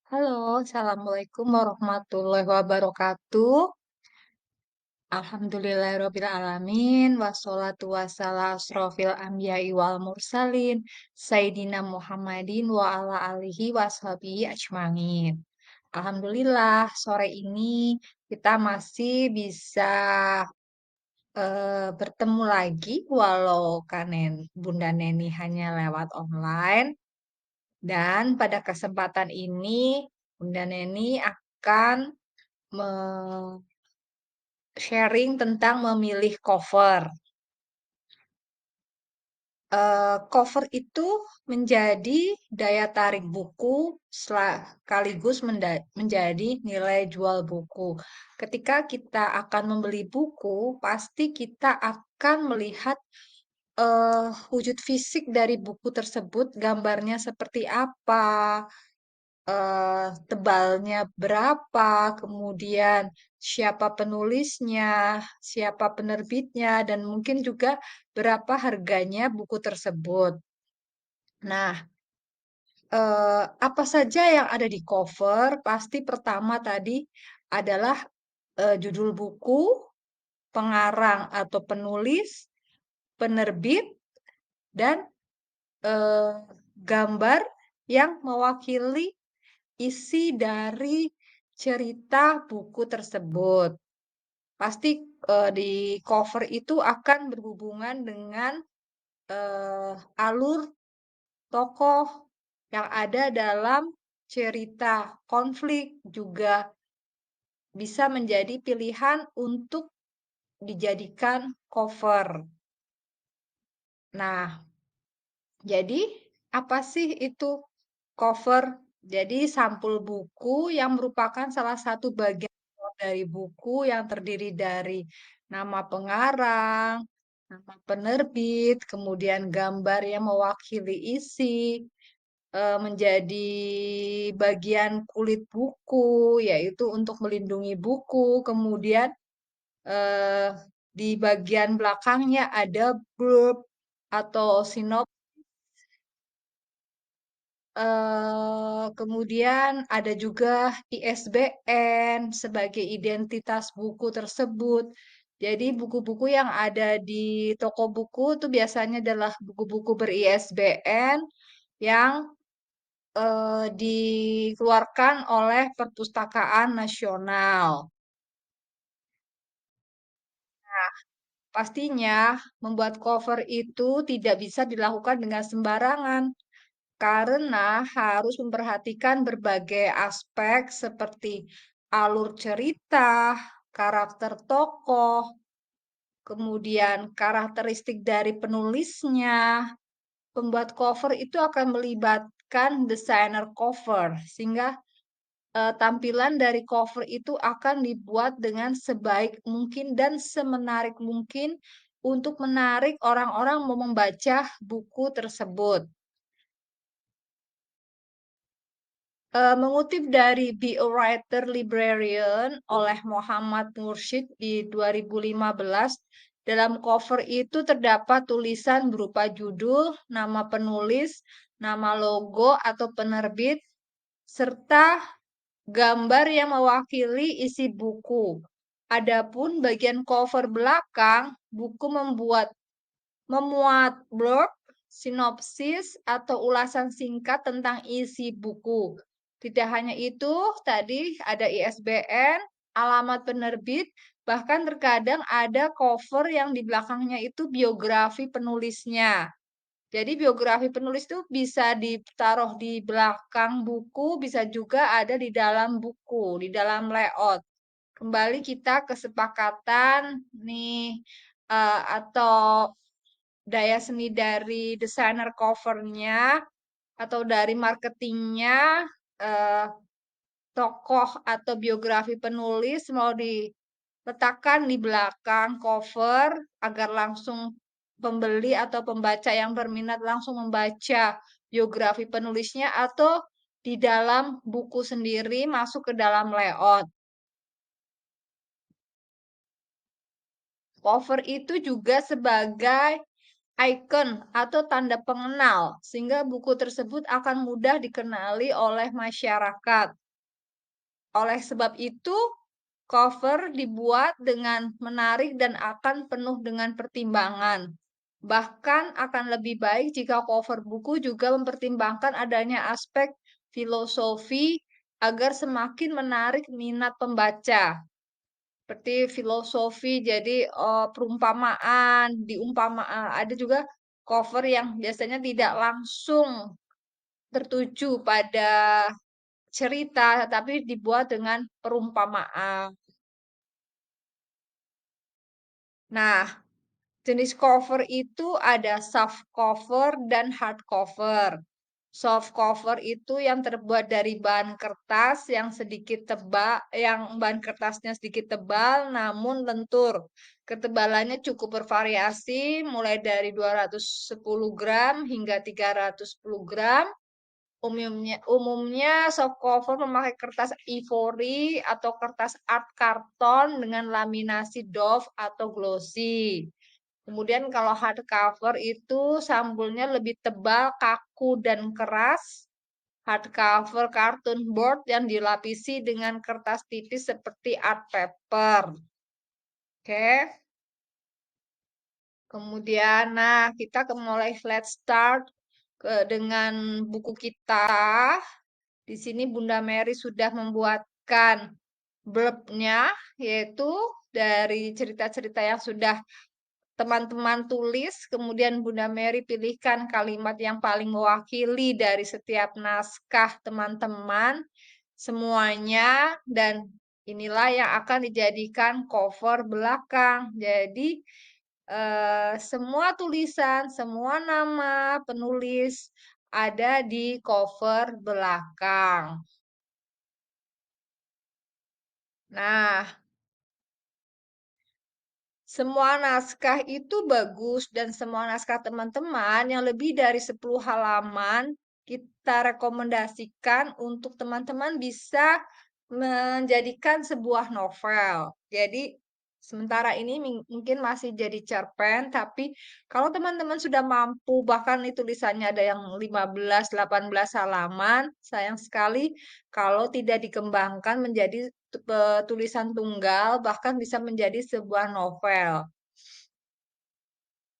Halo, Assalamualaikum warahmatullahi wabarakatuh. Alhamdulillahirrabbilalamin. Wassalatu wassalam asrofil anbiya'i wal mursalin. Sayyidina Muhammadin wa ala alihi washabihi ajmain. Alhamdulillah, sore ini kita masih bisa bertemu lagi walau Bunda Neni hanya lewat online. Dan pada kesempatan ini, Bunda Neni akan sharing tentang memilih cover. Cover itu menjadi daya tarik buku sekaligus menjadi nilai jual buku. Ketika kita akan membeli buku, pasti kita akan melihat wujud fisik dari buku tersebut, gambarnya seperti apa, tebalnya berapa, kemudian siapa penulisnya, siapa penerbitnya, dan mungkin juga berapa harganya buku tersebut. Nah, apa saja yang ada di cover? Pasti pertama tadi adalah judul buku, pengarang atau penulis, penerbit, dan eh, gambar yang mewakili isi dari cerita buku tersebut. Pasti di cover itu akan berhubungan dengan alur tokoh yang ada dalam cerita. Konflik juga bisa menjadi pilihan untuk dijadikan cover. Nah, jadi apa sih itu cover? Jadi sampul buku yang merupakan salah satu bagian dari buku yang terdiri dari nama pengarang, nama penerbit, kemudian gambar yang mewakili isi, menjadi bagian kulit buku, yaitu untuk melindungi buku. Kemudian eh, di bagian belakangnya ada blurb atau sinopsis. Kemudian ada juga ISBN sebagai identitas buku tersebut. Jadi buku-buku yang ada di toko buku itu biasanya adalah buku-buku ber-ISBN yang dikeluarkan oleh Perpustakaan Nasional. Pastinya membuat cover itu tidak bisa dilakukan dengan sembarangan karena harus memperhatikan berbagai aspek seperti alur cerita, karakter tokoh, kemudian karakteristik dari penulisnya. Pembuat cover itu akan melibatkan desainer cover, sehingga tampilan dari cover itu akan dibuat dengan sebaik mungkin dan semenarik mungkin untuk menarik orang-orang mau membaca buku tersebut. Mengutip dari Be a Writer Librarian oleh Muhammad Mursyid di 2015, dalam cover itu terdapat tulisan berupa judul, nama penulis, nama logo atau penerbit, serta gambar yang mewakili isi buku. Adapun bagian cover belakang, buku memuat blurb, sinopsis, atau ulasan singkat tentang isi buku. Tidak hanya itu, tadi ada ISBN, alamat penerbit, bahkan terkadang ada cover yang di belakangnya itu biografi penulisnya. Jadi biografi penulis itu bisa ditaruh di belakang buku, bisa juga ada di dalam buku, di dalam layout. Kembali kita kesepakatan nih atau daya seni dari desainer covernya atau dari marketingnya, eh, tokoh atau biografi penulis mau diletakkan di belakang cover agar langsung pembeli atau pembaca yang berminat langsung membaca biografi penulisnya atau di dalam buku sendiri masuk ke dalam layout. Cover itu juga sebagai icon atau tanda pengenal, sehingga buku tersebut akan mudah dikenali oleh masyarakat. Oleh sebab itu, cover dibuat dengan menarik dan akan penuh dengan pertimbangan. Bahkan akan lebih baik jika cover buku juga mempertimbangkan adanya aspek filosofi agar semakin menarik minat pembaca. Seperti filosofi, jadi perumpamaan, ada juga cover yang biasanya tidak langsung tertuju pada cerita, tapi dibuat dengan perumpamaan. Nah, jenis cover itu ada soft cover dan hard cover. Soft cover itu yang terbuat dari bahan kertas yang sedikit tebal, yang bahan kertasnya sedikit tebal namun lentur. Ketebalannya cukup bervariasi mulai dari 210 gram hingga 310 gram. Umumnya soft cover memakai kertas ivory atau kertas art karton dengan laminasi doff atau glossy. Kemudian kalau hardcover itu sampulnya lebih tebal, kaku, dan keras. Hardcover cartoon board yang dilapisi dengan kertas tipis seperti art paper. Oke. Kemudian, nah kita mulai let's start dengan buku kita. Di sini Bunda Mary sudah membuatkan blurbnya, yaitu dari cerita-cerita yang sudah teman-teman tulis, kemudian Bunda Mary pilihkan kalimat yang paling mewakili dari setiap naskah teman-teman semuanya, dan inilah yang akan dijadikan cover belakang. Jadi semua tulisan, semua nama penulis ada di cover belakang. Nah, semua naskah itu bagus dan semua naskah teman-teman yang lebih dari 10 halaman kita rekomendasikan untuk teman-teman bisa menjadikan sebuah novel. Jadi sementara ini mungkin masih jadi cerpen, tapi kalau teman-teman sudah mampu, bahkan ini tulisannya ada yang 15-18 halaman, sayang sekali kalau tidak dikembangkan menjadi tulisan tunggal, bahkan bisa menjadi sebuah novel.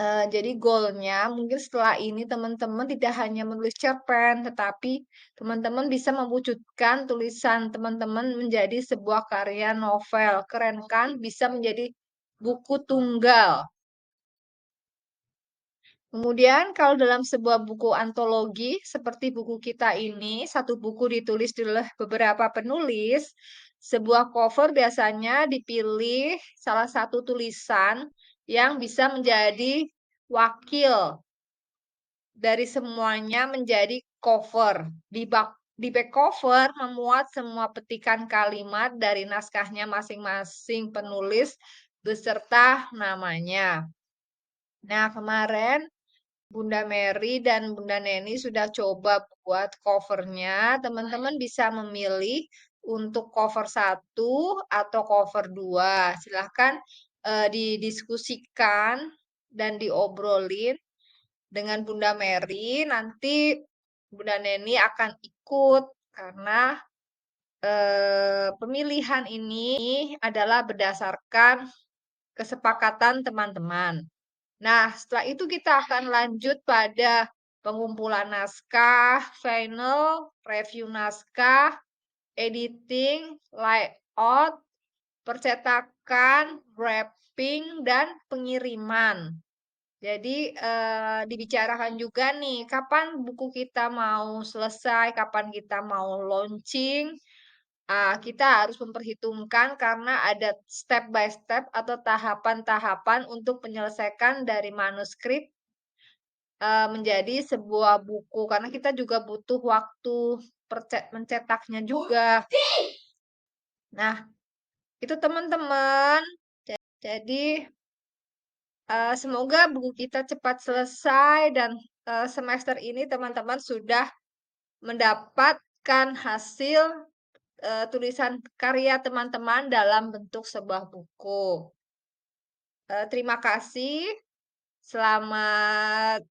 Jadi goalnya mungkin setelah ini teman-teman tidak hanya menulis cerpen, tetapi teman-teman bisa mewujudkan tulisan teman-teman menjadi sebuah karya novel. Keren kan? Bisa menjadi buku tunggal. Kemudian kalau dalam sebuah buku antologi seperti buku kita ini, satu buku ditulis oleh beberapa penulis, sebuah cover biasanya dipilih salah satu tulisan yang bisa menjadi wakil dari semuanya menjadi cover. Di back cover memuat semua petikan kalimat dari naskahnya masing-masing penulis beserta namanya. Nah, kemarin Bunda Mary dan Bunda Neni sudah coba buat covernya. Teman-teman bisa memilih untuk cover 1 atau cover 2. Silahkan didiskusikan dan diobrolin dengan Bunda Mary. Nanti Bunda Neni akan ikut karena pemilihan ini adalah berdasarkan kesepakatan teman-teman. Nah, setelah itu kita akan lanjut pada pengumpulan naskah, final, review naskah, editing, layout, percetakan, wrapping, dan pengiriman. Jadi dibicarakan juga nih, kapan buku kita mau selesai, kapan kita mau launching. Kita harus memperhitungkan karena ada step by step atau tahapan-tahapan untuk menyelesaikan dari manuskrip menjadi sebuah buku. Karena kita juga butuh waktu mencetaknya juga. Nah, itu teman-teman. Jadi semoga buku kita cepat selesai dan semester ini teman-teman sudah mendapatkan hasil tulisan karya teman-teman dalam bentuk sebuah buku. Terima kasih. Selamat,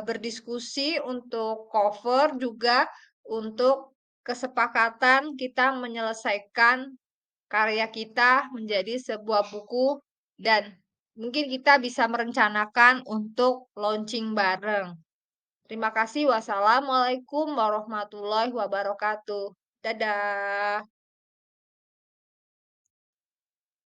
berdiskusi untuk cover juga untuk kesepakatan kita menyelesaikan karya kita menjadi sebuah buku dan mungkin kita bisa merencanakan untuk launching bareng. Terima kasih. Wassalamualaikum warahmatullahi wabarakatuh. Dadah.